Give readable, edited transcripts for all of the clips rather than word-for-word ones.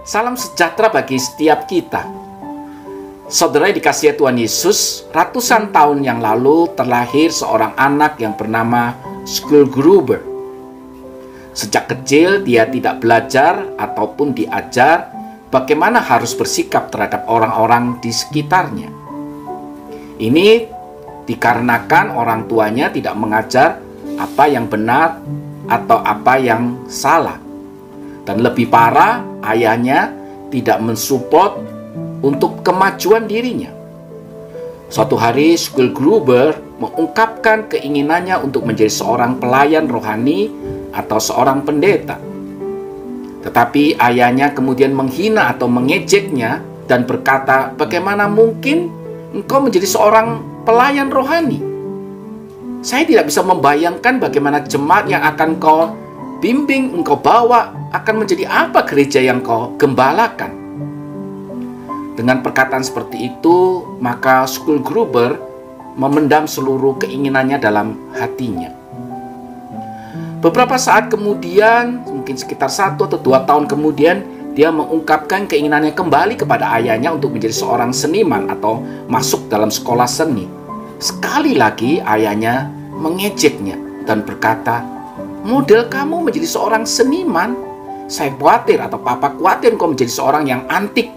Salam sejahtera bagi setiap kita. Saudara yang dikasihi Tuhan Yesus, ratusan tahun yang lalu terlahir seorang anak yang bernama Schul Gruber. Sejak kecil dia tidak belajar ataupun diajar bagaimana harus bersikap terhadap orang-orang di sekitarnya. Ini dikarenakan orang tuanya tidak mengajar apa yang benar atau apa yang salah. Dan lebih parah, ayahnya tidak mensupport untuk kemajuan dirinya. Suatu hari, Schul Gruber mengungkapkan keinginannya untuk menjadi seorang pelayan rohani atau seorang pendeta. Tetapi ayahnya kemudian menghina atau mengejeknya dan berkata, "Bagaimana mungkin engkau menjadi seorang pelayan rohani? Saya tidak bisa membayangkan bagaimana jemaat yang akan kau bimbing, engkau bawa, akan menjadi apa gereja yang kau gembalakan." Dengan perkataan seperti itu, maka Schul Gruber memendam seluruh keinginannya dalam hatinya. Beberapa saat kemudian, mungkin sekitar 1 atau 2 tahun kemudian, dia mengungkapkan keinginannya kembali kepada ayahnya untuk menjadi seorang seniman atau masuk dalam sekolah seni. Sekali lagi ayahnya mengejeknya dan berkata, "Model kamu menjadi seorang seniman? Saya khawatir atau papa khawatir kau menjadi seorang yang antik,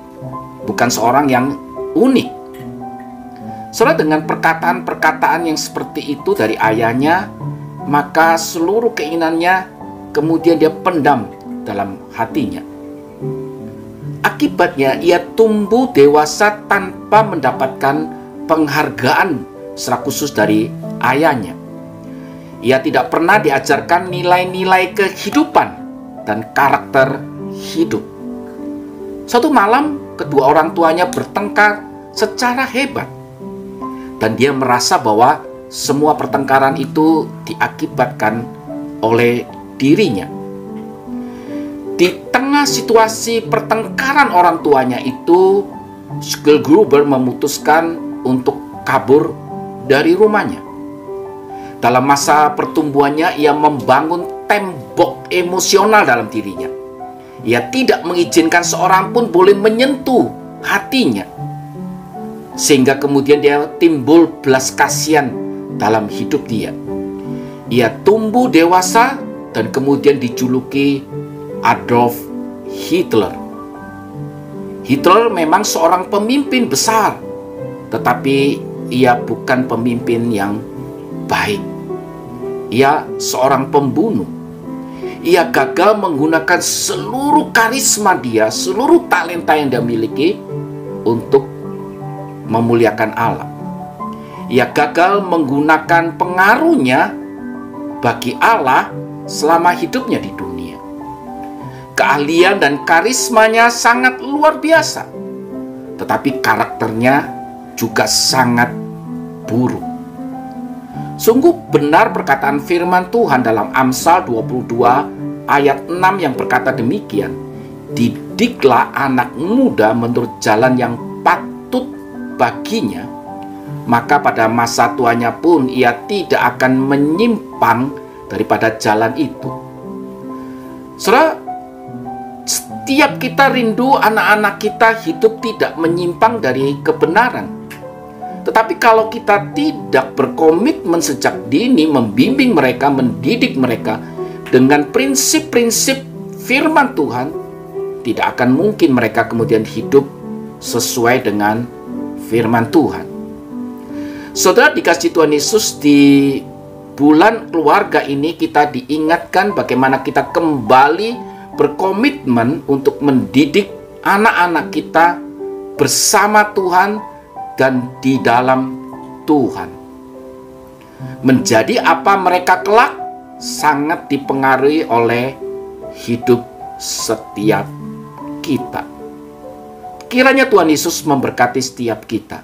bukan seorang yang unik." Setelah dengan perkataan-perkataan yang seperti itu dari ayahnya, maka seluruh keinginannya kemudian dia pendam dalam hatinya. Akibatnya ia tumbuh dewasa tanpa mendapatkan penghargaan secara khusus dari ayahnya. Ia tidak pernah diajarkan nilai-nilai kehidupan dan karakter hidup. Suatu malam, kedua orang tuanya bertengkar secara hebat. Dan dia merasa bahwa semua pertengkaran itu diakibatkan oleh dirinya. Di tengah situasi pertengkaran orang tuanya itu, Schul Gruber memutuskan untuk kabur dari rumahnya. Dalam masa pertumbuhannya, ia membangun tembok emosional dalam dirinya. Ia tidak mengizinkan seorang pun boleh menyentuh hatinya. Sehingga kemudian dia timbul belas kasihan dalam hidup dia. Ia tumbuh dewasa dan kemudian dijuluki Adolf Hitler. Hitler memang seorang pemimpin besar, tetapi ia bukan pemimpin yang baik. Ia seorang pembunuh. Ia gagal menggunakan seluruh karisma dia, seluruh talenta yang dia miliki untuk memuliakan Allah. Ia gagal menggunakan pengaruhnya bagi Allah selama hidupnya di dunia. Keahlian dan karismanya sangat luar biasa, tetapi karakternya juga sangat buruk. Sungguh benar perkataan firman Tuhan dalam Amsal 22 ayat 6 yang berkata demikian, "Didiklah anak muda menurut jalan yang patut baginya, maka pada masa tuanya pun ia tidak akan menyimpang daripada jalan itu." Saudara, setiap kita rindu anak-anak kita hidup tidak menyimpang dari kebenaran. Tetapi kalau kita tidak berkomitmen sejak dini membimbing mereka, mendidik mereka dengan prinsip-prinsip firman Tuhan, tidak akan mungkin mereka kemudian hidup sesuai dengan firman Tuhan. Saudara dikasihi Tuhan Yesus, di bulan keluarga ini kita diingatkan bagaimana kita kembali berkomitmen untuk mendidik anak-anak kita bersama Tuhan dan di dalam Tuhan. Menjadi apa mereka kelak sangat dipengaruhi oleh hidup setiap kita. Kiranya Tuhan Yesus memberkati setiap kita.